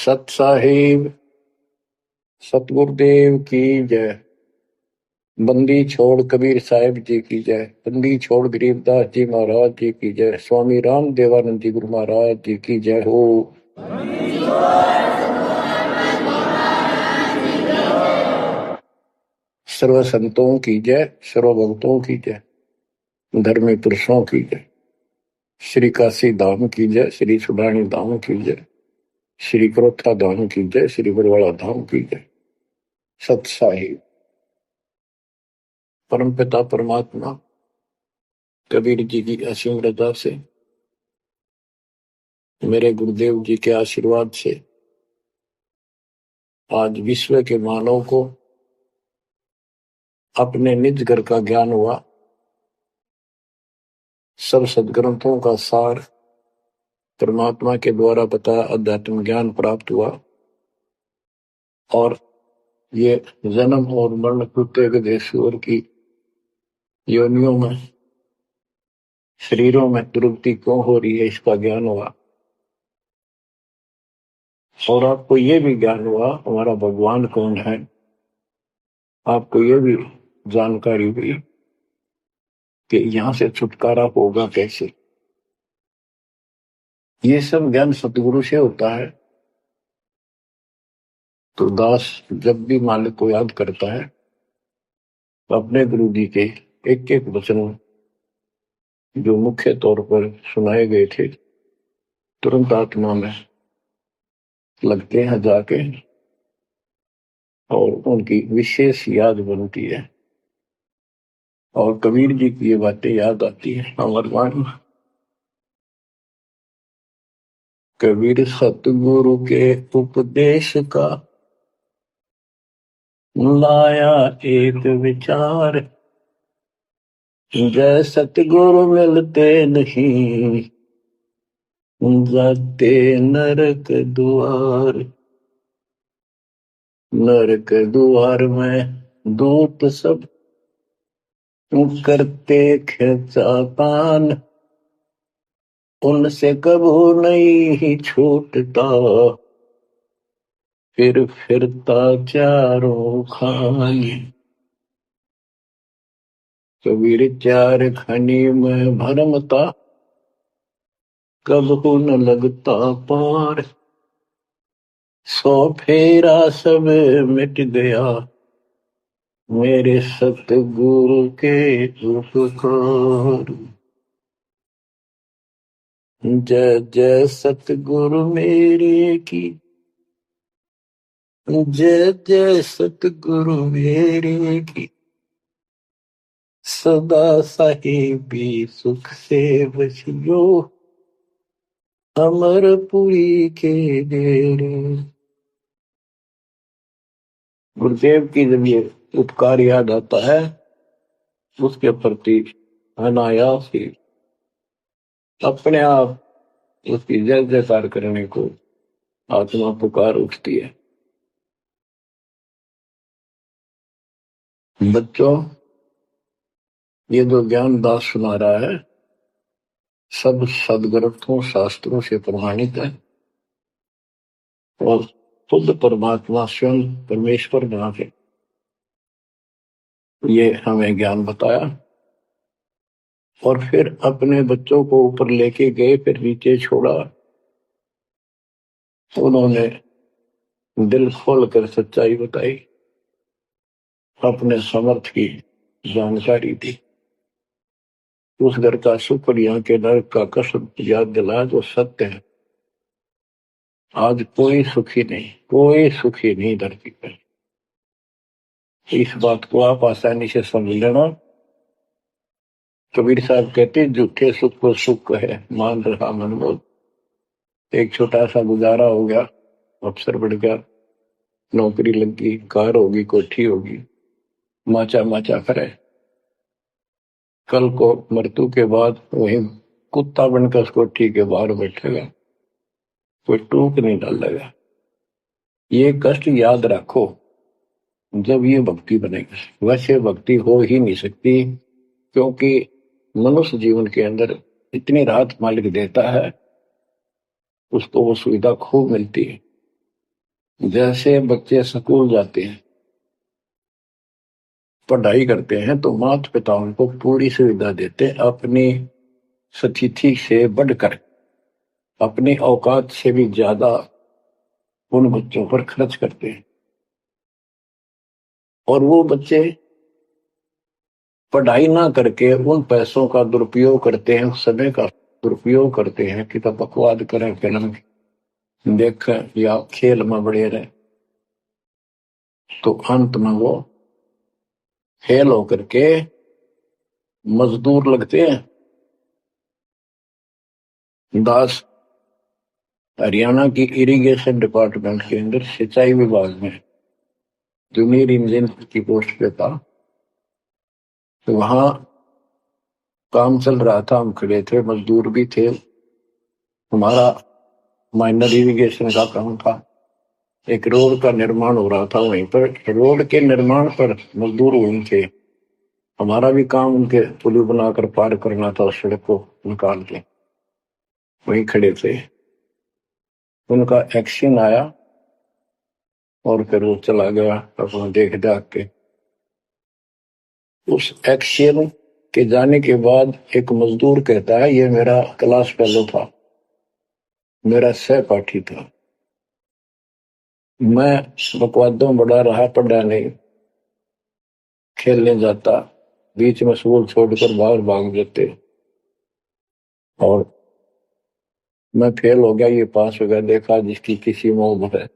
सत साहिब सतगुरुदेव की जय। बंदी छोड़ कबीर साहिब जी की जय। बंदी छोड़ गरीबदास जी महाराज जी की जय। स्वामी राम देवानंद जी गुरु महाराज जी की जय हो। सर्व संतों की जय, सर्व भक्तों की जय, धर्मी पुरुषों की जय। श्री काशी धाम की जय, श्री सुडानी धाम की जय, श्री क्रोथा धाम की जय, श्री बरवाड़ा धाम की जय। सत साहिब परम पिता परमात्मा कबीर जी की असीम रजा से, मेरे गुरुदेव जी के आशीर्वाद से आज विश्व के मानव को अपने निज घर का ज्ञान हुआ। सब सदग्रंथों का सार परमात्मा के द्वारा बताया अध्यात्म ज्ञान प्राप्त हुआ और ये जन्म और मरण प्रत्येक देशवर की योनियों में, शरीरों में दुर्गति क्यों हो रही है, इसका ज्ञान हुआ। और आपको ये भी ज्ञान हुआ हमारा भगवान कौन है। आपको ये भी जानकारी हुई कि यहां से छुटकारा होगा कैसे। ये सब ज्ञान सतगुरु से होता है। तो दास जब भी मालिक को याद करता है तो अपने गुरु जी के एक एक वचन जो मुख्य तौर पर सुनाए गए थे तुरंत आत्मा में लगते हैं जाके और उनकी विशेष याद बनती है और कबीर जी की ये बातें याद आती है। अमरवाणी कबीर सतगुरु के उपदेश का लाया एक विचार, जय सतगुरु मिलते नहीं जाते नरक द्वार। नरक द्वार में दूत सब करते खिंचातान, उनसे कबू नहीं छूटता फिर फिरता चारों खानी। कबीर चार खनी में भरमता कबहू न लगता पार। सौ फेरा सब मिट गया मेरे सतगुरु के उपकार। जय जय सतगुरु मेरे की, जय जय सतगुरु मेरे की। सदा साहिबी सुख से बसियो अमरपुरी के डेरे। गुरुदेव की जब ये उपकार याद आता है उसके प्रति अनायास ही अपने आप उसकी जय जयकार करने को आत्मा पुकार उठती है। बच्चों, ये जो ज्ञान दास सुना रहा है सब सदग्रंथों शास्त्रों से प्रमाणित है और खुद परमात्मा स्वयं परमेश्वर नाम है ये हमें ज्ञान बताया और फिर अपने बच्चों को ऊपर लेके गए, फिर नीचे छोड़ा। उन्होंने दिल खोल कर सच्चाई बताई, अपने समर्थ की जानकारी दी। उस घर का सुख और यहाँ के नरक का कष्ट याद दिलाया जो सत्य है। आज कोई सुखी नहीं धरती पर। इस बात को आप आसानी से समझ लेना। कबीर साहब कहते झूठे सुख को सुख है मान रहा मनमोद। एक छोटा सा गुजारा हो गया, अफसर बढ़ गया, नौकरी लग गई, कार होगी, कोठी होगी, माचा माचा करे। कल को मृत्यु के बाद वही कुत्ता बनकर उस कोठी के बाहर बैठेगा, कोई टूक नहीं डालेगा। ये कष्ट याद रखो जब ये भक्ति बनेगी। वैसे भक्ति हो ही नहीं सकती क्योंकि मनुष्य जीवन के अंदर इतनी राहत मालिक देता है, उसको वो सुविधा खूब मिलती है। जैसे बच्चे स्कूल जाते हैं, पढ़ाई करते हैं, तो माता पिता उनको पूरी सुविधा देते हैं, अपनी स्थिति से बढ़कर, अपनी औकात से भी ज्यादा उन बच्चों पर खर्च करते हैं। और वो बच्चे पढ़ाई ना करके उन पैसों का दुरुपयोग करते हैं, उस समय का दुरुपयोग करते हैं कि तो बकवाद करें, फिल्म देखें या खेल में बढ़े रहे, तो अंत में वो फेल होकर के मजदूर लगते हैं। दास हरियाणा की इरिगेशन डिपार्टमेंट के अंदर सिंचाई विभाग में जूनियर इंजीनियर की पोस्ट पे था, तो वहां काम चल रहा था, हम खड़े थे, मजदूर भी थे, हमारा माइनर इरिगेशन का काम था। एक रोड का निर्माण हो रहा था, वहीं पर रोड के निर्माण पर मजदूर वहीं थे। हमारा भी काम उनके पुल बनाकर पार करना था, उस सड़क को निकाल के, वहीं खड़े थे। उनका एक्शन आया और फिर वो चला गया अपना देख दाख के। उस एक्शन के जाने के बाद एक मजदूर कहता है, ये मेरा क्लास फेलो था, मेरा सहपाठी था, मैं बकवादों बड़ा रहा, पढ़ा नहीं, खेलने जाता, बीच में स्कूल छोड़कर बाहर भाग जाते, और मैं फेल हो गया, ये पास हो गया। देखा जिसकी किसी मोह है,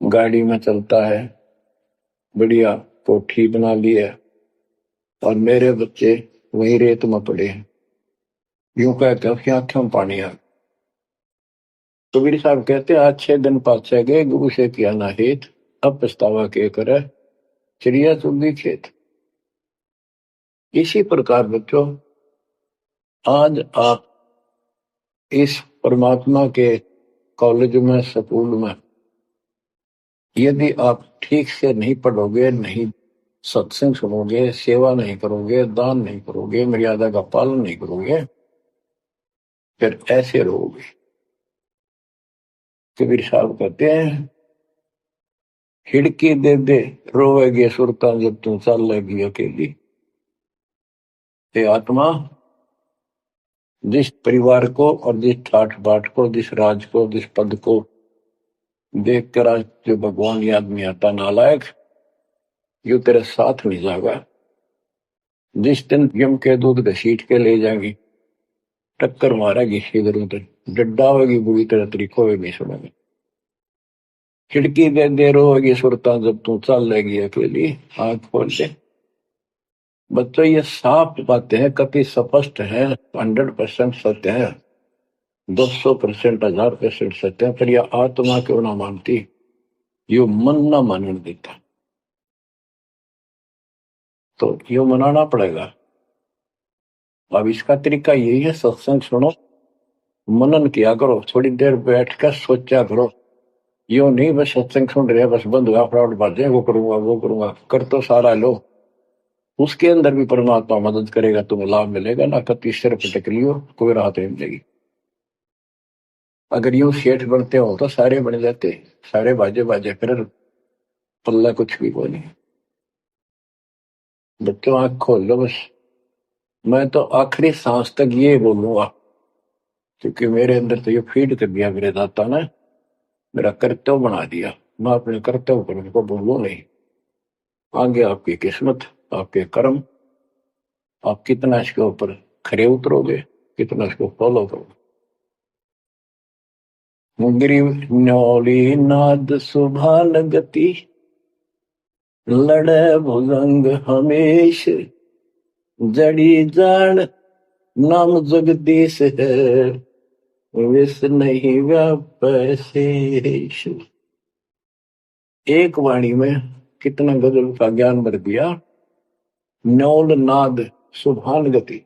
गाड़ी में चलता है, बढ़िया कोठी बना ली है, और मेरे बच्चे वही रेत में पड़े हैं। यूं कहते उसकी आंखों में पानी आ। कबीर साहब कहते, आज 6 दिन पाछे गए, गुरु से किया ना हित, अब पछतावा के करे, चिड़िया चुगी खेत। इसी प्रकार बच्चों, आज आप इस परमात्मा के कॉलेज में, स्कूल में, यदि आप ठीक से नहीं पढ़ोगे, नहीं सत्संग सुनोगे, सेवा नहीं करोगे, दान नहीं करोगे, मर्यादा का पालन नहीं करोगे, फिर ऐसे रहोगे। कबीर साहब कहते हैं, खिड़की दे दे रोवेगी सुरता, जब तू चल लेगी अकेली। हे आत्मा, जिस परिवार को और जिस ठाठ बाट को, जिस राज को, जिस पद को देख कर आज जो भगवान याद में आता नालायक, यो तेरे साथ नहीं जाएगा। जिस दिन यम के दूध घसीट के ले जाएगी, टक्कर मारेगी इधर उधर, डड्डा होगी बुरी तरह तरीको नहीं सुनेगी। खिड़की दे दे रोएगी सुरता, जब तू चल लेगी अकेली। आंख खोल दे। बच्चों, ये साफ बातें हैं, कति स्पष्ट है, 100% सत्य है, 200%, 1000% सत्य है, पर यह आत्मा क्यों ना मानती, यो मन ना मानने देता, तो यो मनाना पड़ेगा। अब इसका तरीका यही है, सत्संग सुनो, मनन किया करो, थोड़ी देर बैठ कर सोचा करो। यो नहीं बस सत्संग सुन रहे, बस बंद हुआ फटाफट बातें, वो करूंगा वो करूंगा, कर तो सारा लो, उसके अंदर भी परमात्मा मदद करेगा, तुम्हें लाभ मिलेगा ना। कति सिर पटक लियो, कोई राहत नहीं मिलेगी। अगर यूं सेठ बनते हो तो सारे बन जाते, सारे बाजे बाजे, फिर पल्ला कुछ भी को नहीं। बच्चों, आंख खोल लो बस। मैं तो आखिरी सांस तक ये बोलूंगा, क्योंकि मेरे अंदर तो ये फीड कर दिया मेरे दाता ने, मेरा कर्तव्य बना दिया। मैं अपने कर्तव्य पर उनको बोलूं नहीं। आगे आपकी किस्मत, आपके कर्म, आप कितना इसके ऊपर खरे उतरोगे, कितना इसको फॉलो करोगे। गिरी न्योली नाद सुभान गति, लड़े भुजंग हमेश, जड़ी जान नाम जगदीश है, विष नहीं व्यापै शेष। एक वाणी में कितना गजल का ज्ञान भर दिया। न्योल नाद सुभान गति,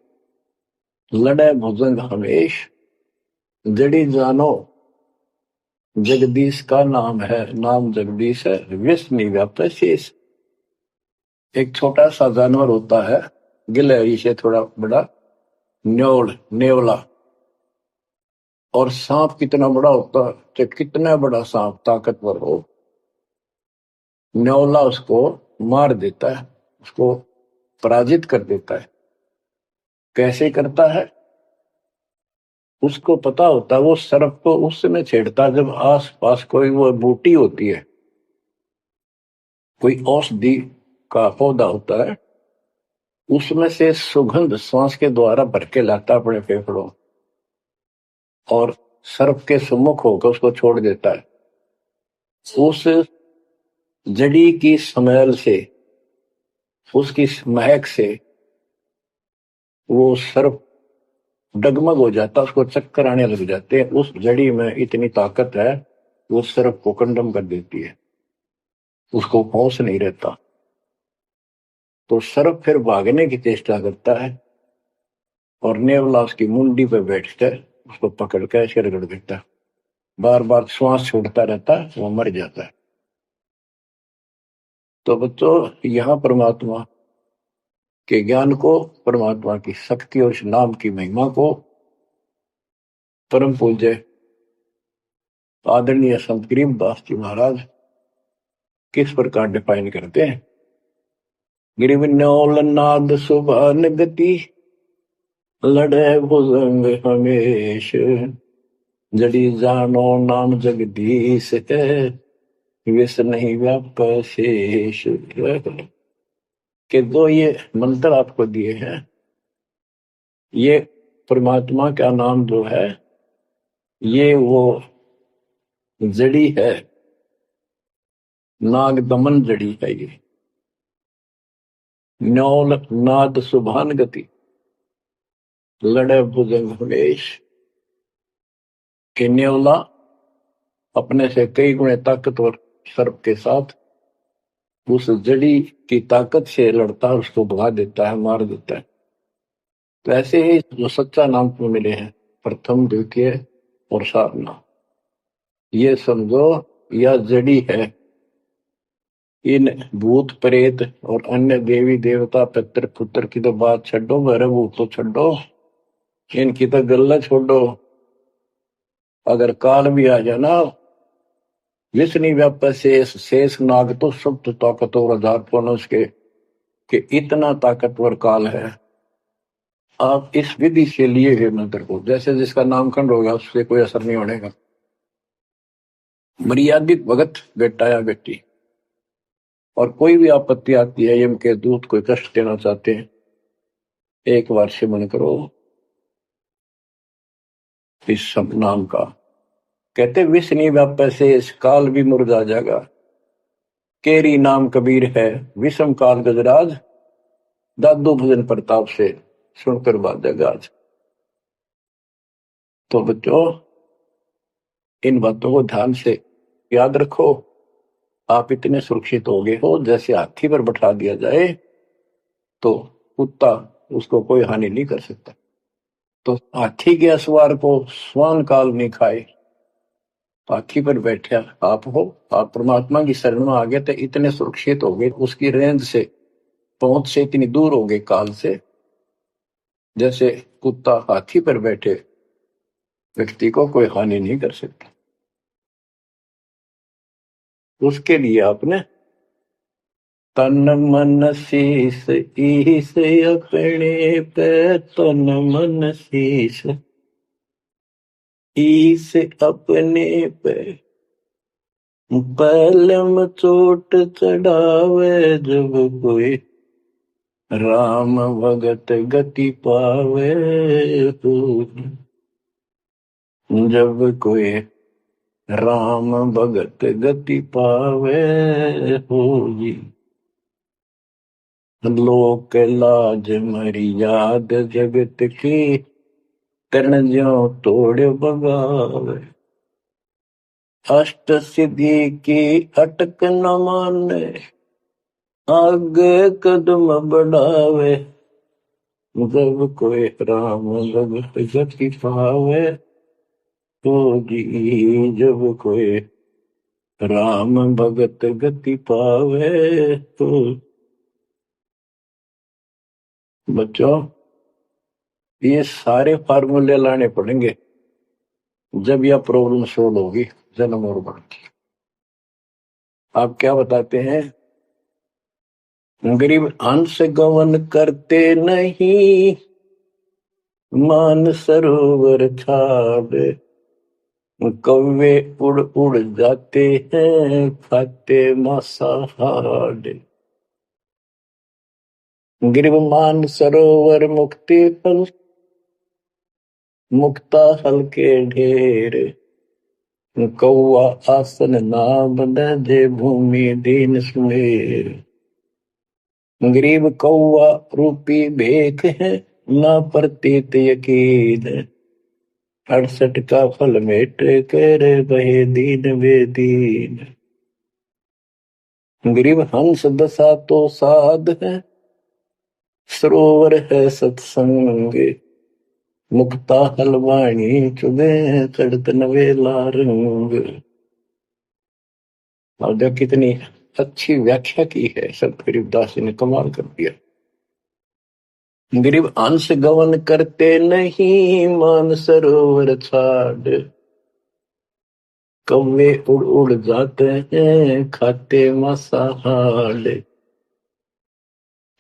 लड़े भुजंग हमेश, जड़ी जानो जगदीश का नाम है, नाम जगदीश है, विष नहीं व्यापै शेष। एक छोटा सा जानवर होता है, गिलहरी से थोड़ा बड़ा, न्योल, नेवला, और सांप कितना बड़ा होता है, तो कितना बड़ा सांप ताकतवर हो, न्योला उसको मार देता है, उसको पराजित कर देता है। कैसे करता है? उसको पता होता है, वो सर्प को उस समय छेड़ता जब आस पास कोई वो बूटी होती है, कोई औषधि का पौधा होता है, उसमें से सुगंध श्वास के द्वारा भर के लाता अपने फेफड़ों, और सर्प के सम्मुख होकर उसको छोड़ देता है। उस जड़ी की स्मेल से, उसकी महक से वो सर्प डगमग हो जाता, उसको चक्कर आने लग जाते हैं। उस जड़ी में इतनी ताकत है, वो सर्प को कंडम कर देती है, उसको होश नहीं रहता। तो सर्प फिर भागने की चेष्टा करता है, और नेवला उसकी मुंडी पर बैठकर उसको पकड़ कर ऐसे रगड़ देता है, बार बार श्वास छोड़ता रहता है, वो मर जाता है। तो बच्चों, यहाँ परमात्मा के ज्ञान को, परमात्मा की शक्ति और इस नाम की महिमा को परम पूज्य आदरणीय संत गरीबदास जी महाराज किस प्रकार डिफाइन करते हैं। गिरिवन्योल नाद सुभान गति, लड़े भुजंग हमेश, जड़ी जानो नाम जगदीश है, विष नहीं व्याप शेष। के दो ये मंत्र आपको दिए हैं, ये परमात्मा का नाम जो है, ये वो जड़ी है, नाग दमन जड़ी है। ये न्योल नाद सुभान गति, लड़े भुजंग हमेश, के न्योला अपने से कई गुणे ताकतवर सर्प के साथ उस जड़ी की ताकत से लड़ता है, उसको भगा देता है, मार देता है। तो ऐसे ही जो सच्चा नाम को मिले हैं, प्रथम द्वितीय और सारना, ये समझो यह जड़ी है। इन भूत प्रेत और अन्य देवी देवता पितर पुत्र की तो बात छो, भरे भूत तो छो, इनकी तो गल्ला छोड़ो। अगर काल भी आ जाना, विष्णु व्याप शेष, शेष नाग तो सुप्त ताकतवर हजार पौनस के, कि इतना ताकतवर काल है। आप इस विधि से लिए हुए मंत्र को, जैसे जिसका नामकरण होगा उससे कोई असर नहीं होने का। मर्यादित भगत बेटा या बेटी, और कोई भी आपत्ति आती है, यम के दूत कोई कष्ट देना चाहते हैं, एक बार सिमरन करो इस सब नाम का। कहते विष नहीं व्याप से इस काल भी मुरझा जाएगा, केरी नाम कबीर है, विषम काल गजराज, दादू भजन प्रताप से सुनकर बाजेगा आज। तो बच्चों, इन बातों को ध्यान से याद रखो। आप इतने सुरक्षित हो गए हो, जैसे हाथी पर बैठा दिया जाए तो कुत्ता उसको कोई हानि नहीं कर सकता। तो हाथी के असवार को स्वान काल नहीं खाए, हाथी पर बैठा आप हो, आप परमात्मा की शरण में आ गए तो इतने सुरक्षित हो गए, उसकी रेंज से, पहुंच से इतनी दूर हो गए काल से, जैसे कुत्ता हाथी पर बैठे व्यक्ति को कोई हानि नहीं कर सकता। उसके लिए आपने तन मन शीस ईस अपने पे, तन मन शीस ईस अपने पे, पलम चोट चढ़ावे जब कोई, राम भगत गति पावे हो। जब कोई राम भगत गति पावे हो जी, लोक लाज मर्याद जगत की, तरण ज्यों तोड़ बगावे। अष्ट सिद्धि की अटक न माने, आगे कदम बढ़ावे। जब कोई राम भगत गति पावे तो जी, जब कोई राम भगत गति पावे तो। बच्चों, ये सारे फार्मूले लाने पड़ेंगे, जब यह प्रॉब्लम सोल्व होगी जन्म और मरण की। आप क्या बताते हैं? गरीब हंस गवन करते नहीं, मान सरोवर छाड़, कौवे उड़ उड़ जाते हैं, खाते मांसाहार। गिरव मान सरोवर मुक्ति फल, मुक्ता हल के ढेर, कौआ आसन नाम दे भूमि दीन सुमेर। गरीब कौआ रूपी भेख है, ना प्रतीत यकीन, 68 का फल मेट कर बहे दीन वे दीन। गरीब हंस दशा तो साध है, सरोवर है सत्संग, मुक्ता हलवाणी चुबे चढ़त नवेला रंग। और देख कितनी अच्छी व्याख्या की है संत गरीबदास जी ने, कमाल कर दिया। गरीब अंश गवन करते नहीं, मान सरोवर छाड़, कौवे उड़ उड़ जाते हैं, खाते मांसाहार।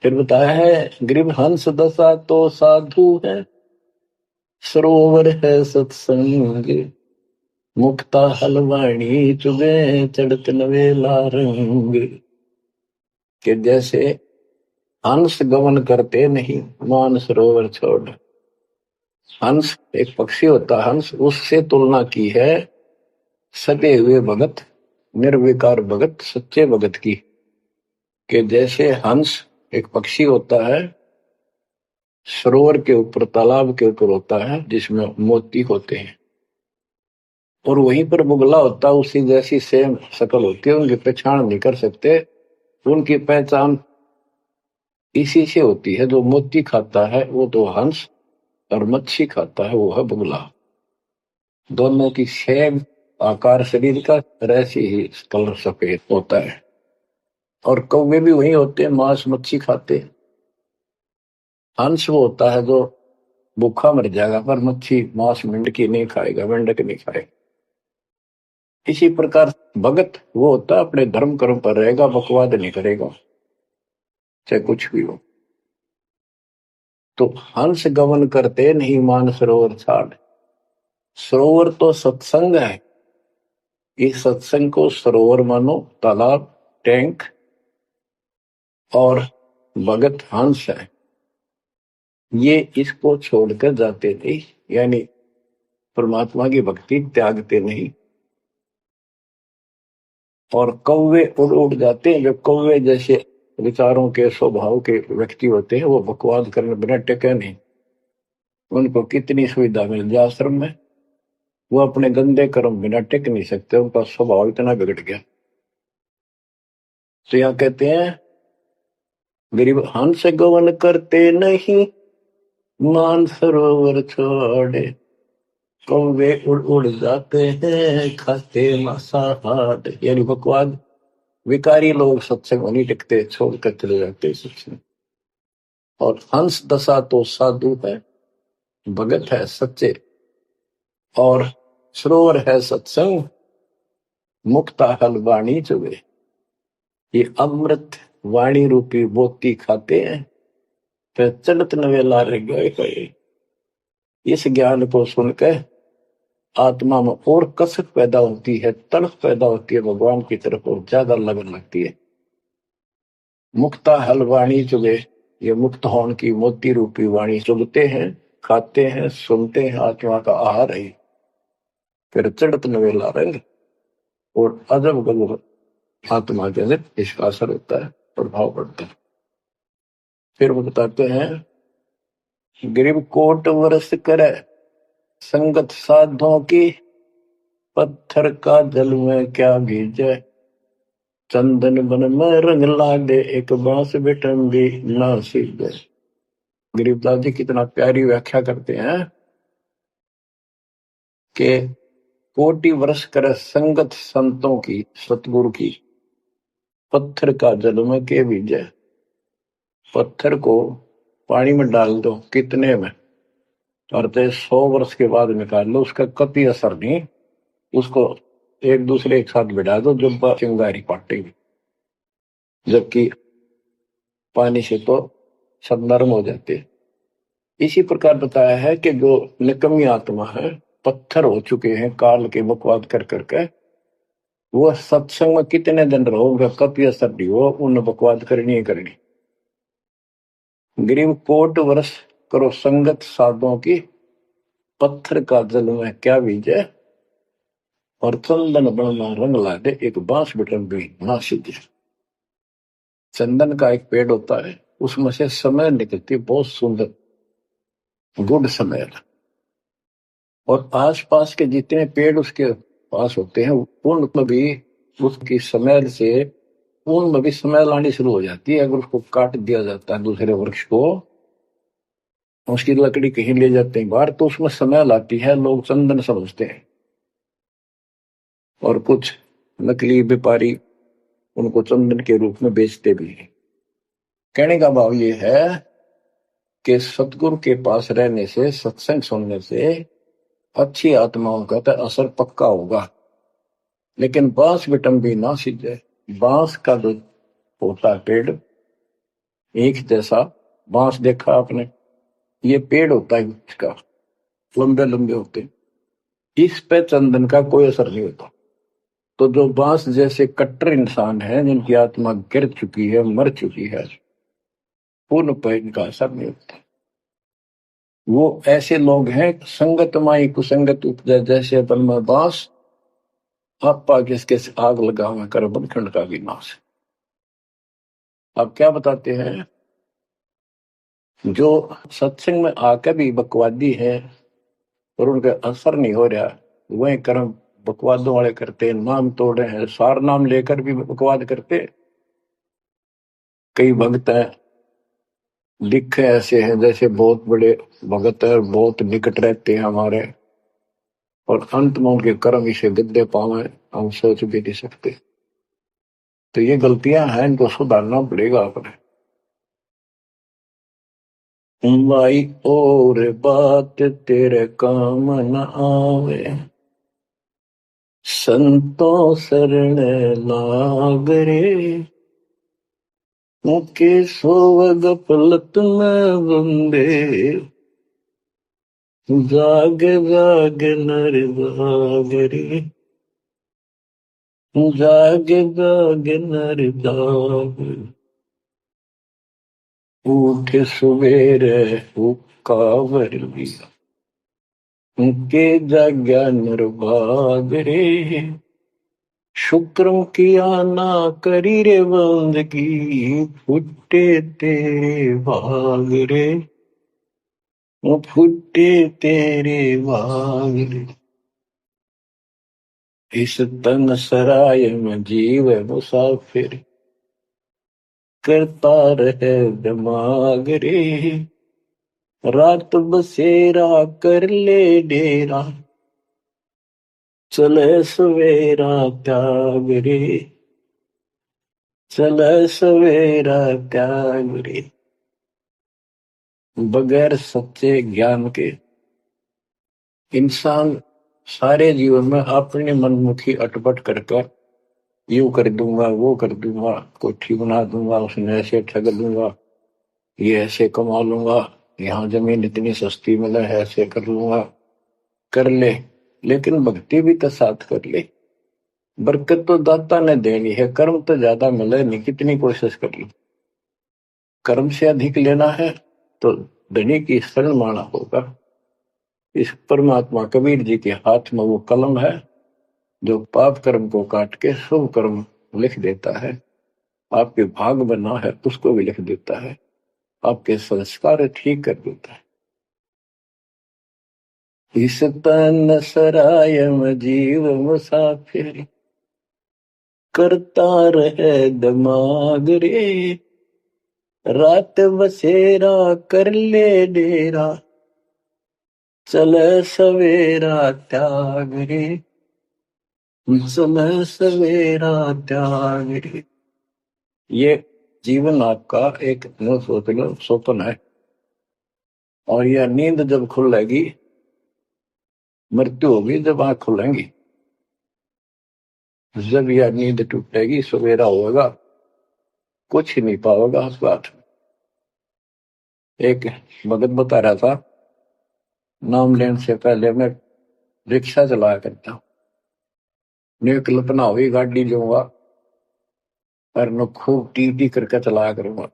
फिर बताया है, गरीब हंस दशा तो साधु है, सरोवर है सत्संग, मुक्ता हलवाणी चुबे चढ़त नवेला रंग। कि जैसे हंस गमन करते नहीं, मान सरोवर छोड़। हंस एक पक्षी होता है, हंस उससे तुलना की है सदे हुए भगत, निर्विकार भगत, सच्चे भगत की। कि जैसे हंस एक पक्षी होता है, सरोवर के ऊपर, तालाब के ऊपर होता है जिसमें मोती होते हैं, और वहीं पर मुगला होता है, उसी जैसी सेम शक्ल होती है, उनकी पहचान नहीं कर सकते। उनकी पहचान इसी से होती है, जो मोती खाता है वो तो हंस, और मच्छी खाता है वो है बुगला। दोनों की सेम आकार शरीर का, ऐसी ही कलर सफेद होता है। और कौवे भी वही होते हैं, मांस मच्छी खाते हैं। हंस वो होता है जो भूखा मर जाएगा, पर मच्छी मांस मेंढकी नहीं खाएगा, मेंढक नहीं खाएगा। इसी प्रकार भगत वो होता है अपने धर्म कर्म पर रहेगा, बकवाद नहीं करेगा, चाहे कुछ भी हो। तो हंस गमन करते नहीं, मान सरोवर छाड़। सरोवर तो सत्संग है, इस सत्संग को सरोवर मानो, तालाब, टैंक, और भगत हंस है, ये इसको छोड़कर जाते नहीं, यानी परमात्मा की भक्ति त्यागते नहीं। और कौवे उड़ उड़ जाते हैं, जो कौवे जैसे विचारों के स्वभाव के व्यक्ति होते हैं, वो बकवाद करने बिना टिके नहीं। उनको कितनी सुविधा मिल जाए आश्रम में, वो अपने गंदे कर्म बिना टिक नहीं सकते, उनका स्वभाव इतना बिगड़ गया। तो यहाँ कहते हैं, गरीब हंस गवन करते नहीं, मान सरोवर छोड़े, कौवे उड़ उड़ जाते हैं, खाते मांसाहार। यानी बकवाद, विकारी लोग सत्संग में नहीं टिकते, छोड़कर चले जाते सत्संग। और हंस दशा तो साधु है, भगत है सच्चे, और सरोवर है सत्संग, मुक्ता हल वाणी चुबे। ये अमृत वाणी रूपी मोती खाते हैं, फिर चलत नवेला रह गए। इस ज्ञान को सुनकर आत्मा में और कसक पैदा होती है, तड़प पैदा होती है भगवान की तरफ, और ज्यादा लगन लगती है। मुक्ता हल वाणी चुगे, ये मुक्त होने की मोती रूपी वाणी चुगते हैं, खाते हैं, सुनते हैं, आत्मा का आहार है। फिर चढ़त नवेला रंग, और अजब गजब आत्मा के अंदर इसका असर होता है, प्रभाव पड़ता है। फिर वो बताते हैं, गरीब कोट वर्ष करे, संगत साधों की, पत्थर का जल में क्या भीजे, चंदन बन में रंग लागे, एक बांस बेटन भी ना सीधे। गरीबदास जी कितना प्यारी व्याख्या करते हैं कि कोटि वर्ष करे संगत संतों की, सतगुरु की, पत्थर का जल में के भीजे। पत्थर को पानी में डाल दो, कितने में? और तो 100 वर्ष के बाद निकाल लो, उसका कभी असर नहीं। उसको एक दूसरे एक साथ बिठा दो, जब चिंगारी पाटेगी, जबकि पानी से तो सब नरम हो जाते हैं। इसी प्रकार बताया है कि जो निकम्मी आत्मा है, पत्थर हो चुके हैं काल के बकवाद कर करके, वो सत्संग में कितने दिन रहो, उनका कभी असर नहीं हो, उन बकवाद करनी ही करनी। गरीब कोट वर्ष करो संगत साधुओं की, पत्थर का जल में क्या बीजे, और चंदन बनना रंग ला दे, एक बांस बिटन भी ना सीधे। चंदन का एक पेड़ होता है, उसमें से समय निकलती, बहुत सुंदर गुड समय। और आसपास के जितने पेड़ उसके पास होते हैं, उनमें भी उसकी स्मेल से उनमें भी स्मेल आनी शुरू हो जाती है। अगर उसको काट दिया जाता है दूसरे वृक्ष को, उसकी लकड़ी कहीं ले जाते हैं बाहर, तो उसमें स्मेल आती है, लोग चंदन समझते हैं। और कुछ नकली व्यापारी उनको चंदन के रूप में बेचते भी हैं। कहने का भाव ये है कि सतगुरु के पास रहने से, सत्संग सुनने से अच्छी आत्माओं का तो असर पक्का होगा। लेकिन बांस बिटम भी ना सीधे। बांस का जो होता है पेड़, एक जैसा बांस देखा आपने, ये पेड़ होता है इसका, लंबे लंबे होते हैं, इस पे चंदन का कोई असर नहीं होता। तो जो बांस जैसे कट्टर इंसान है, जिनकी आत्मा गिर चुकी है, मर चुकी है, उन पर इनका असर नहीं होता। वो ऐसे लोग हैं, संगत माई कुसंगत उपजा, जैसे अपन में बांस, आपा किसके आग लगा हुआ कर बंधखंड का विनाश। अब क्या बताते हैं, जो सत्संग में आकर भी बकवादी है और उनका असर नहीं हो रहा, वही कर्म बकवादों वाले करते, नाम तोड़ रहे हैं, सार नाम लेकर भी बकवाद करते। कई भक्त हैं, लिखे ऐसे हैं जैसे बहुत बड़े भगत है, बहुत निकट रहते हैं हमारे, और अंत में उनके कर्म इसे गद्दे पावे, हम सोच भी नहीं सकते। तो ये गलतियां हैं, इनको सुधारना पड़ेगा अपने। भाई और बात तेरे काम न आवे, संतों शरण लाग रे, मुके सोवग पलत में बंदे, जाग जाग नर जाग रे, जाग जाग नर जाग, उठ सवेरे हुक्कावर लिया, उनके जाग्या नर भाग रे, शुक्रम किया ना करी रे बंदगी, फुटे तेरे भाग रे, वो फुटे तेरे भाग रे। इस तन सराय में जीव मुसाफिर, करता रहे दिमाग रे, रात बसेरा कर ले डेरा, चले सवेरा त्याग रे, चले सवेरा त्याग रे। बगैर सच्चे ज्ञान के इंसान सारे जीवन में अपने मनमुखी अटपट कर यूं कर दूंगा, वो कर दूंगा, कोठी बना दूंगा, उसने ऐसे ठग लूंगा, ये ऐसे कमा लूंगा, यहाँ जमीन इतनी सस्ती मिले है, ऐसे कर लूंगा, कर ले। लेकिन भक्ति भी तो साथ कर ले। बरकत तो दाता ने देनी है, कर्म तो ज्यादा मिले नहीं, कितनी कोशिश कर ली। कर्म से अधिक लेना है तो धनी की शरण माना होगा। इस परमात्मा कबीर जी के हाथ में वो कलम है, जो पाप कर्म को काट के शुभ कर्म लिख देता है। आपके भाग में ना है उसको भी लिख देता है, आपके संस्कार ठीक कर देता है। इस तन सराय में जीव मुसाफिर, करता रहे दिमाग रे, रात बसेरा कर ले डेरा, चले सवेरा त्याग रे, चले सवेरा त्याग रे। ये जीवन आपका एक न सोच लो स्वप्न है। और यह नींद जब खुलेगी, मृत्यु होगी जब आंख खुलेंगी, जब यह नींद टूटेगी सवेरा होगा, कुछ ही नहीं पाओगा उस बात। एक भगत बता रहा था, नाम लेने से पहले मैं रिक्शा चलाया करता हूँ, ने कल्पना हुई गाड़ी लूंगा और न खूब टी टी करके चलाया करूंगा।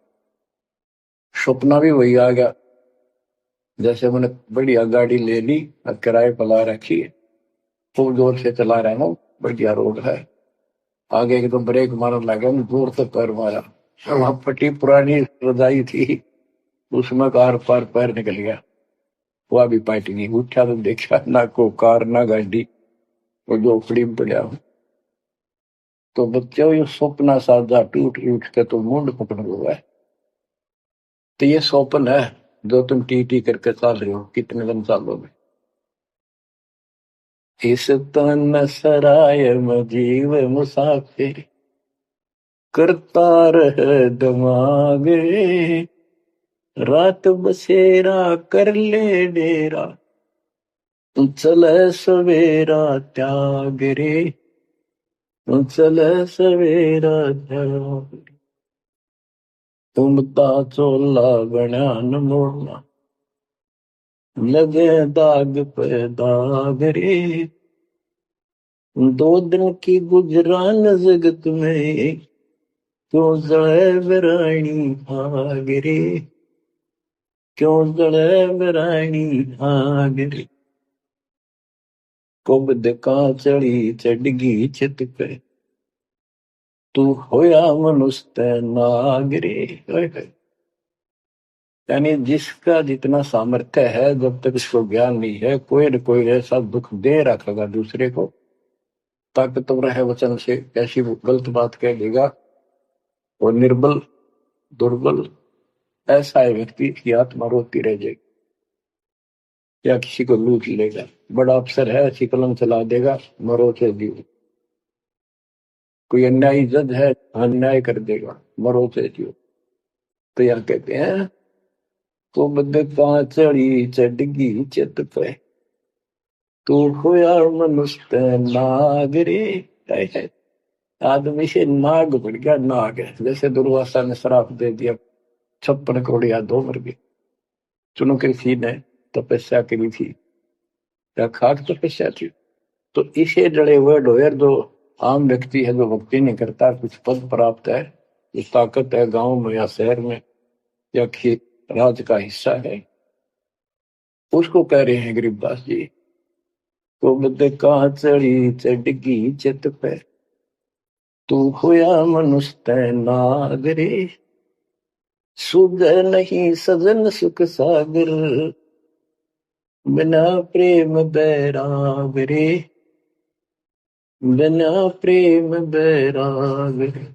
सपना भी वही आ गया, जैसे मैंने बढ़िया गाड़ी ले ली और किराए पर ला रखी, खूब जोर से चला रहा हूँ, बढ़िया रोड है, आगे एकदम ब्रेक मारने लगा, जोर से पैर मारा, वहां पट्टी पुरानी रजाई थी, उसमें कार पार पैर निकल गया, वह भी पार्टी नहीं उठा, तो देखा ना को कार ना गाड़ी, वो झोपड़ी में पड़ा हूँ। तो बच्चों ये सपना साधा टूट उठ के तो मुंड पकड़ हुआ है। तो ये स्वप्न है जो तुम टी टी करके चल रहे हो, कितने दिन चलोगे। इस तन सराय में जीव मुसाफिर, करता रहे दिमाग रे, रात बसेरा कर ले डेरा, चले सवेरा त्याग रे, चले सवेरा त्याग रे। तुमता चोला बना न मोड़ना, लगे दाग पे दाग रे, दो दिन की गुजरान जगत में, क्यों जड़े बरानी भाग रे, क्यों जड़े बरानी भाग रे। कुबद का चढ़ी चढ़गी छित पे, तू होया मनुष्य नाग रे। यानी जिसका जितना सामर्थ्य है, जब तक इसको ज्ञान नहीं है, कोई न कोई ऐसा दुख दे रखेगा दूसरे को, ताकतवर है वचन से कैसी गलत बात कह देगा, और निर्बल दुर्बल ऐसा है व्यक्ति की आत्मा रोती रह जाएगी, या किसी को लूट लेगा। बड़ा अफसर है, ऐसी कलम चला देगा, मरो से जीव। कोई अन्यायी जज है, अन्याय कर देगा, मरो से जीव। तो यह कहते हैं, तो बद का चढ़ी चढ़गी चित पे, तू होया मनुष्य नाग रे। आदमी से नाग बढ़ गया, नाग है। जैसे दुर्वासा ने श्राप दे दिया, 56 करोड़ यादव मर गए। चुनो कृषि ने तपस्या करी थी, या खाक तपस्या थी। तो इसे जड़े हुए ढोयर जो आम व्यक्ति है, जो भक्ति नहीं करता, कुछ पद प्राप्त है, कुछ ताकत है गांव में या शहर में या राज का हिस्सा है, उसको कह रहे हैं गरीबदास जी, तो बद का चढ़ी चढ़गी चित पे, तू होया मनुष्य नाग रे, सुध नहीं सजन सुख सागर, बिना प्रेम बैराग रे, बिना प्रेम बैराग रे।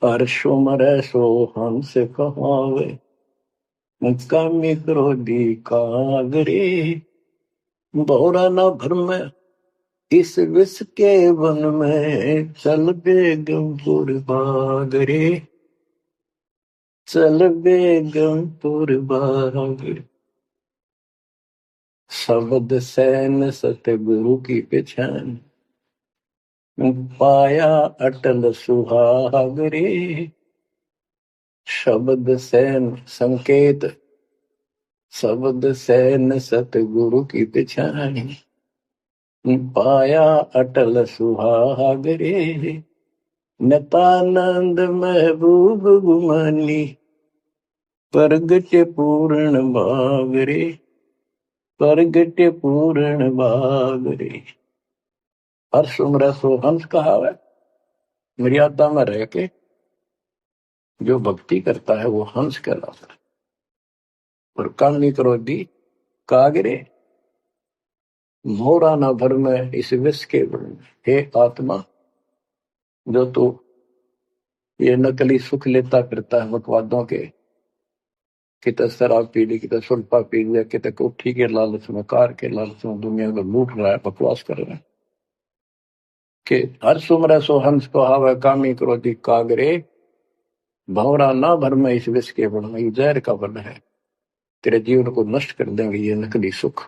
हर्षो मरे सो हंस कहावे, कामी क्रोधी काग रे, बहुरा ना भरम इस विष के वन में, चल बेगमपुर बाग रे, चल बेगमपुर बाग रे। शब्द सैन सतगुरु की पहचान, पाया अटल सुहाग रे। शब्द सैन संकेत, शब्द सैन सतगुरु की पहचान, पाया अटल सुहाग रे। नतानंद महबूब गुमानी, प्रगट पूर्ण भाग रे, प्रगट पूर्ण भाग रे। हर्ष उमरा सो हंस कहावे, मर्यादा में रह के जो भक्ति करता है वो हंस कहलाता है। और कामी क्रोधी कागरे, मोरा न भर में इस विष के वन। हे आत्मा, जो तू ये नकली सुख लेता फिरता है बकवादों के, कितने शराब पी ली, कितने सुल्फा पी लिया, कितने कोठी के लालच में, कार के लालच में दुनिया को लूट रहा है, बकवास कर रहा है, कि हर सुमर सो हंस को हावे, कामी क्रोधी कागरे, भंवरा ना भर में इस विष के वन में, जहर का वन है। तेरे जीवन को नष्ट कर देंगे ये नकली सुख।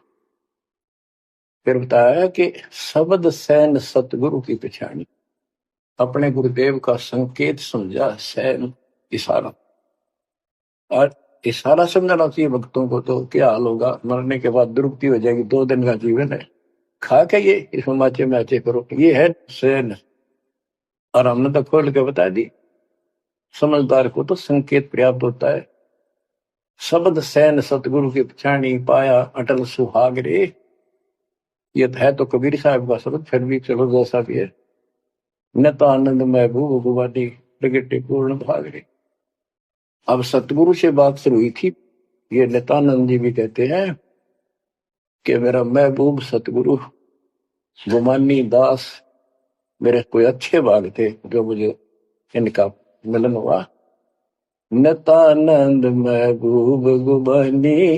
फिर बताया कि शब्द सैन सतगुरु की पहचानी, अपने गुरुदेव का संकेत समझा सैन इशारा। और इशारा समझना चाहिए भक्तों को, तो क्या हाल होगा, मरने के बाद दुर्गति हो जाएगी, 2 दिन का जीवन है, खा के ये इसमें माचे माचे करो, ये है सैन। और हमने तो खोल के बता दी, समझदार को तो संकेत पर्याप्त होता है। शब्द सैन सतगुरु की पहचानी, पाया अटल सुहाग रे। ये है तो कबीर साहब का शब्द, फिर भी चलो जैसा भी है। न तो आनंद महबूब भगवानी प्रगटे पूर्ण भाग रे। अब सतगुरु से बात शुरू हुई थी, ये नित्यानंद जी भी कहते हैं कि मेरा महबूब सतगुरु गुमानी दास, मेरे कोई अच्छे भाग थे जो मुझे इनका मिलन हुआ। नित्यानंद महबूब गुमानी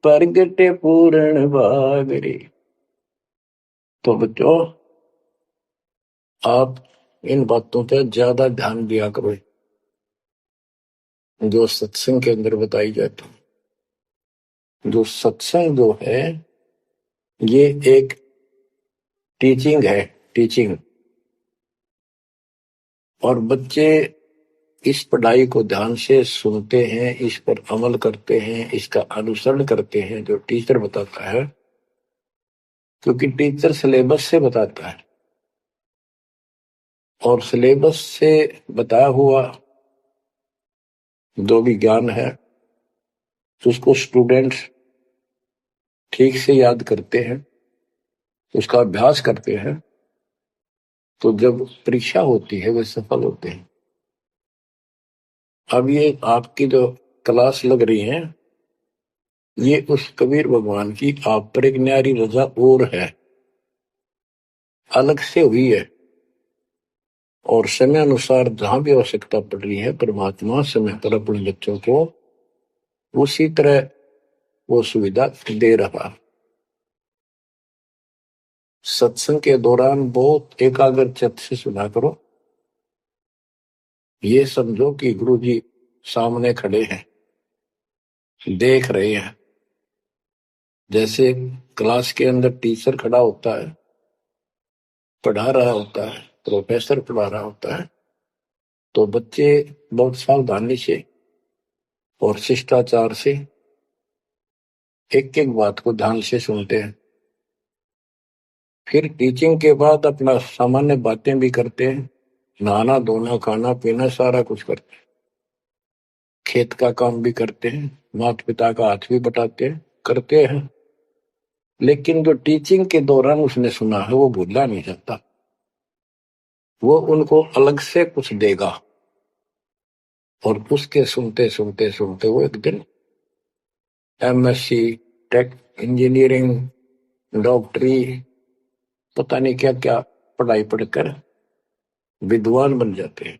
प्रगटे पूर्ण भाग रे। तो बच्चों, आप इन बातों पर ज्यादा ध्यान दिया करो जो सत्संग के अंदर बताई जाती है। जो सत्संग जो है ये एक टीचिंग है, टीचिंग। और बच्चे इस पढ़ाई को ध्यान से सुनते हैं, इस पर अमल करते हैं, इसका अनुसरण करते हैं जो टीचर बताता है, क्योंकि टीचर सिलेबस से बताता है और सिलेबस से बताया हुआ जो भी ज्ञान है उसको स्टूडेंट्स ठीक से याद करते हैं, उसका अभ्यास करते हैं, तो जब परीक्षा होती है वे सफल होते हैं। अब ये आपकी जो क्लास लग रही है ये उस कबीर भगवान की आप पर एक न्यारी रजा और है, अलग से हुई है। और समय अनुसार जहां भी आवश्यकता पड़ रही है परमात्मा समय पर अपने बच्चों को उसी तरह वो सुविधा दे रहा। सत्संग के दौरान बहुत एकाग्र चित्त से सुना करो। ये समझो कि गुरु जी सामने खड़े हैं, देख रहे हैं। जैसे क्लास के अंदर टीचर खड़ा होता है, पढ़ा रहा होता है, प्रोफेसर पढ़ा रहा होता है, तो बच्चे बहुत सावधानी से और शिष्टाचार से एक एक बात को ध्यान से सुनते हैं। फिर टीचिंग के बाद अपना सामान्य बातें भी करते हैं, नहाना धोना खाना पीना सारा कुछ करते हैं, खेत का काम भी करते हैं, माता पिता का हाथ भी बटाते हैं, करते हैं। लेकिन जो टीचिंग के दौरान उसने सुना है वो भूलना नहीं चाहता, वो उनको अलग से कुछ देगा। और उसके सुनते सुनते सुनते वो एक दिन एमएससी टेक इंजीनियरिंग डॉक्टरी पता नहीं क्या क्या पढ़ाई पढ़कर विद्वान बन जाते हैं।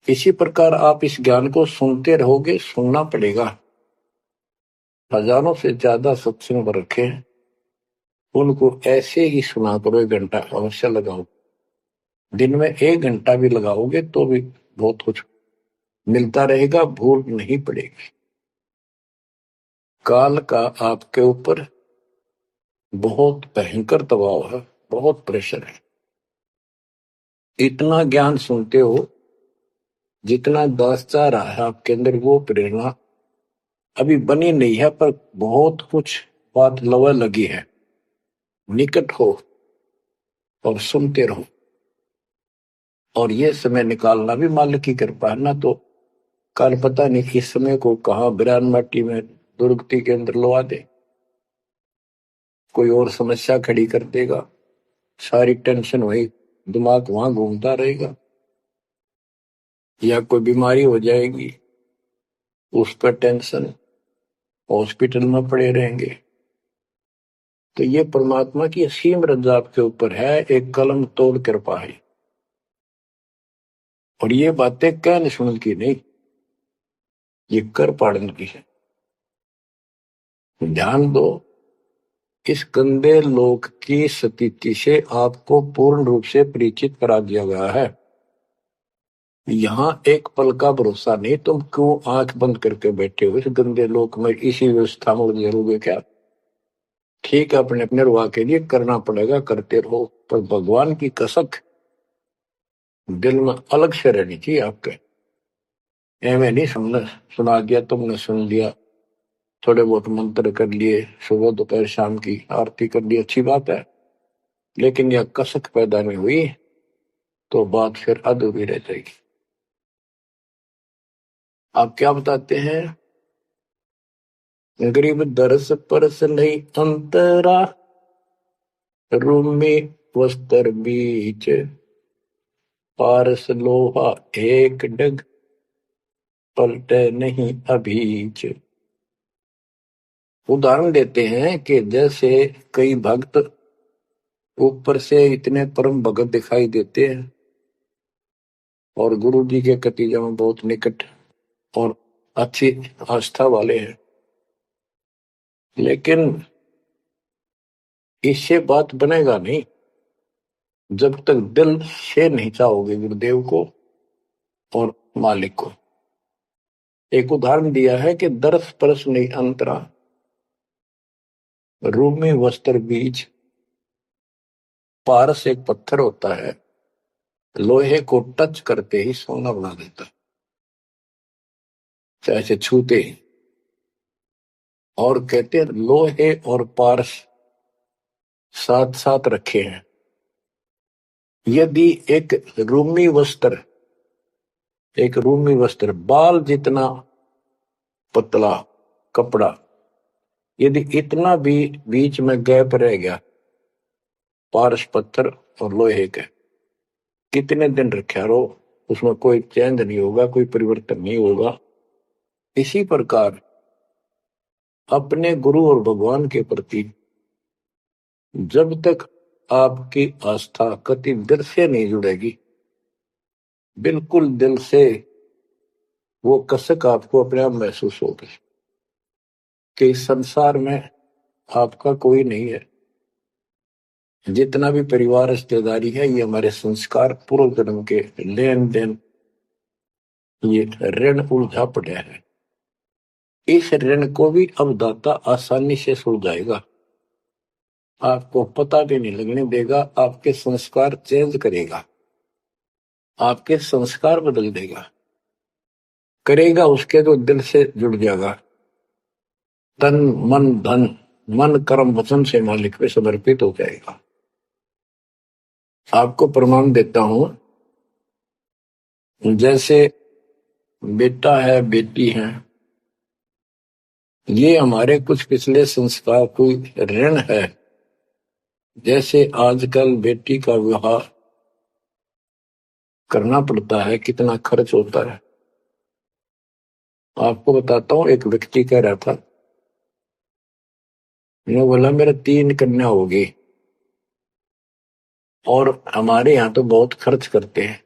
इसी प्रकार आप इस ज्ञान को सुनते रहोगे, सुनना पड़ेगा। हजारों से ज्यादा सत्संग रखे, उनको ऐसे ही सुना करो, 1 घंटा अवश्य लगाओ। दिन में 1 घंटा भी लगाओगे तो भी बहुत कुछ मिलता रहेगा, भूल नहीं पड़ेगी। काल का आपके ऊपर बहुत भयंकर दबाव है, बहुत प्रेशर है। इतना ज्ञान सुनते हो जितना दास चाह रहा है आपके अंदर, वो प्रेरणा अभी बनी नहीं है, पर बहुत कुछ बात लवा लगी है। निकट हो और सुनते रहो। और ये समय निकालना भी मालिक की कृपा है ना, तो कल पता नहीं इस समय को कहाँ बिरान माटी में दुर्गति के अंदर लवा दे, कोई और समस्या खड़ी कर देगा, सारी टेंशन वही दिमाग वहां घूमता रहेगा, या कोई बीमारी हो जाएगी उस पर टेंशन, हॉस्पिटल में पड़े रहेंगे। तो ये परमात्मा की असीम रजा आपके ऊपर है, एक कलम तोड़ कृपा है। और ये बातें कहने सुनने की नहीं, ये कर पाड़ने की है। ध्यान दो, इस गंदे लोक की स्थिति से आपको पूर्ण रूप से परिचित करा दिया गया है। यहाँ एक पल का भरोसा नहीं, तुम क्यों आंख बंद करके बैठे हो इस गंदे लोक में, इसी व्यवस्था में उलझे रहोगे क्या? ठीक है, अपने अपने रुआ के लिए करना पड़ेगा, करते रहो, पर भगवान की कसक दिल में अलग से रहनी चाहिए आपके। एवं नहीं सुनना, सुना दिया तुमने, सुन लिया, थोड़े बहुत मंत्र कर लिए, सुबह दोपहर शाम की आरती कर ली, अच्छी बात है, लेकिन यह कसक पैदा नहीं हुई तो बात फिर अधूरी रह जाएगी। आप क्या बताते हैं? गरीब दरस परस नहीं अंतरा, रूमी वस्त्र बीच, पारस लोहा एक डग, पलटे नहीं अभीच। उदाहरण देते हैं कि जैसे कई भक्त ऊपर से इतने परम भगत दिखाई देते हैं और गुरु जी के कतीजा में बहुत निकट और अच्छी आस्था वाले हैं, लेकिन इससे बात बनेगा नहीं जब तक दिल से नहीं चाहोगे गुरुदेव को और मालिक को। एक उदाहरण दिया है कि दरस परस नहीं अंतरा, रूमी वस्त्र बीच। पारस एक पत्थर होता है, लोहे को टच करते ही सोना बना देता है, चाहे से छूते ही। और कहते हैं लोहे और पारस साथ साथ रखे हैं। यदि एक रूमी वस्त्र बाल जितना पतला कपड़ा, यदि इतना भी बीच में गैप रह गया पारस पत्थर और लोहे के, कितने दिन रखा रहो, उसमें कोई चेंज नहीं होगा, कोई परिवर्तन नहीं होगा। इसी प्रकार अपने गुरु और भगवान के प्रति जब तक आपकी आस्था कति दिल से नहीं जुड़ेगी, बिल्कुल दिल से, वो कसक आपको अपने आप महसूस होगी कि इस संसार में आपका कोई नहीं है। जितना भी परिवार रिश्तेदारी है, ये हमारे संस्कार पूर्व जन्म के लेन देन, ये ऋण उलझा पड़ा है। इस ऋण को भी अब दाता आसानी से सुलझाएगा, आपको पता भी नहीं लगने देगा, आपके संस्कार चेंज करेगा, आपके संस्कार बदल देगा, करेगा उसके जो दिल से जुड़ जाएगा। तन मन धन, मन कर्म वचन से मालिक पे समर्पित हो जाएगा। आपको प्रमाण देता हूं, जैसे बेटा है बेटी है, ये हमारे कुछ पिछले संस्कार कोई ऋण है। जैसे आजकल बेटी का विवाह करना पड़ता है, कितना खर्च होता है। आपको बताता हूँ, एक व्यक्ति कह रहा था, मैं बोला मेरा 3 कन्या होगी और हमारे यहाँ तो बहुत खर्च करते हैं,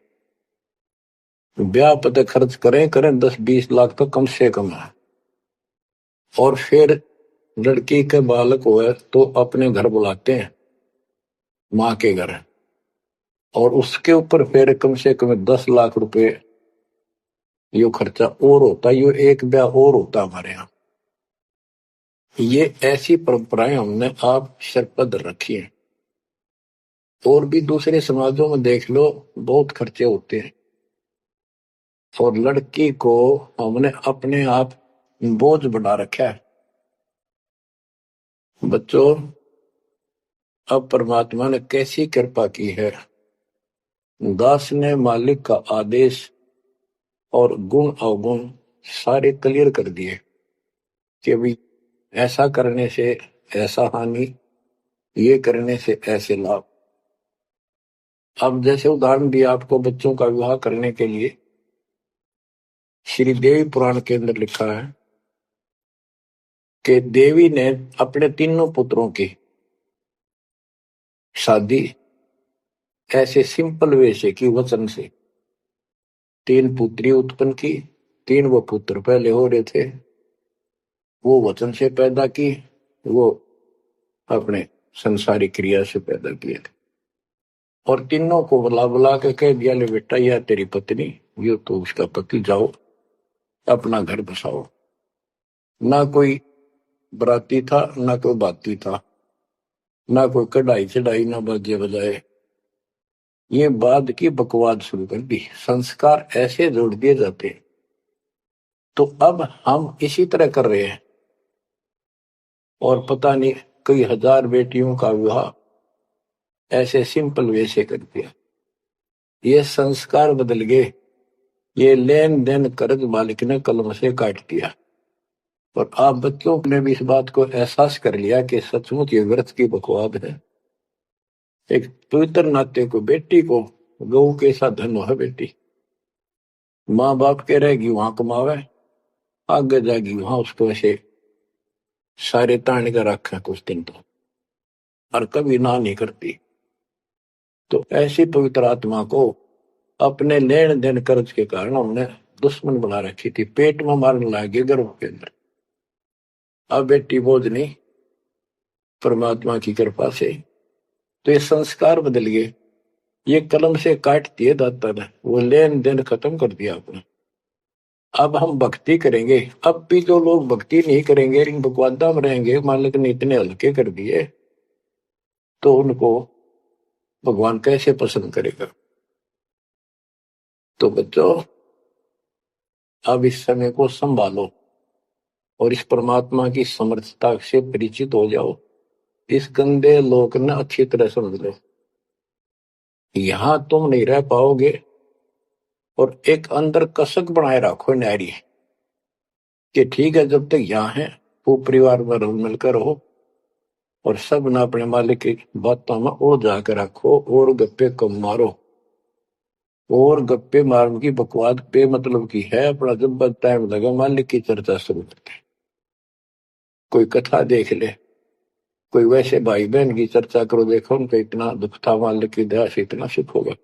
ब्याह पता खर्च करें करें 10-20 लाख तो कम से कम है, और फिर लड़की के बालक हुए तो अपने घर बुलाते हैं, माँ के घर, और उसके ऊपर फिर कम से कम 10 लाख रुपए यो खर्चा और होता, यो एक ब्याह और होता हमारे यहाँ। ये ऐसी परंपराएं हमने आप सर पर धर रखी है। और भी दूसरे समाजों में देख लो, बहुत खर्चे होते हैं, और लड़की को हमने अपने आप बोझ बना रखा है। बच्चों, अब परमात्मा ने कैसी कृपा की है, दास ने मालिक का आदेश और गुण अवगुण सारे क्लियर कर दिए कि भाई ऐसा करने से ऐसा हानि, ये करने से ऐसे लाभ। अब जैसे उदाहरण दिया आपको बच्चों का विवाह करने के लिए, श्री देवी पुराण के अंदर लिखा है कि देवी ने अपने तीनों पुत्रों की शादी ऐसे सिंपल वे से की, वचन से। 3 पुत्री उत्पन्न की, 3 वो पुत्र पहले हो रहे थे, वो वचन से पैदा की, वो अपने संसारिक क्रिया से पैदा किए थे, और तीनों को बुला बुला के कह दिया, ले बेटा यह तेरी पत्नी, ये तो उसका पति, जाओ अपना घर बसाओ। ना कोई बराती था, ना कोई बाती था, ना कोई कढ़ाई चढ़ाई, ना बाजे बजाए। ये बाद की बकवाद शुरू कर दी, संस्कार ऐसे जोड़ दिए जाते। तो अब हम इसी तरह कर रहे हैं, और पता नहीं कई हजार बेटियों का विवाह ऐसे सिंपल वे से कर दिया। ये संस्कार बदल गए, ये लेन देन कर्ज मालिक ने कलम से काट दिया। और आप बच्चों ने भी इस बात को एहसास कर लिया कि सचमुच ये व्रत की बकवाद है। एक पवित्र नाते को, बेटी को गौ के साथ धन है बेटी। माँ बाप के रहेगी वहां कमावे, आगे जाएगी वहां उसको ऐसे सारे ताने का रखा कुछ दिन तो, और कभी ना नहीं करती। तो ऐसी पवित्र आत्मा को अपने लेन देन कर्ज के कारण हमने दुश्मन बना रखी थी, पेट में मारने लगे गर्भ के अंदर। अब बेटी बोझ नहीं, परमात्मा की कृपा से तो ये संस्कार बदल गए। ये कलम से काट दिए दाता ने, वो लेन देन खत्म कर दिया आपने। अब हम भक्ति करेंगे। अब भी जो लोग भक्ति नहीं करेंगे, इन बकवादा में रहेंगे, मालिक ने इतने हल्के कर दिए, तो उनको भगवान कैसे पसंद करेगा। तो बच्चों, अब इस समय को संभालो और इस परमात्मा की समर्थता से परिचित हो जाओ। इस गंदे लोक ने अच्छी तरह समझ लो, यहां तुम नहीं रह पाओगे। और एक अंदर कसक बनाए रखो नारी कि ठीक है, जब तक यहाँ है वो परिवार में रल मिलकर रहो, और सब ना अपने मालिक की बातों में ओ जाकर रखो, और गप्पे कम मारो। और गप्पे मारने की बकवाद पे मतलब की है, अपना जब टाइम लगा मालिक की चर्चा शुरू करते। कोई कथा देख ले, कोई वैसे भाई बहन की चर्चा करो, देखो उनका इतना दुख था, मालिक की दया से इतना सुख होगा।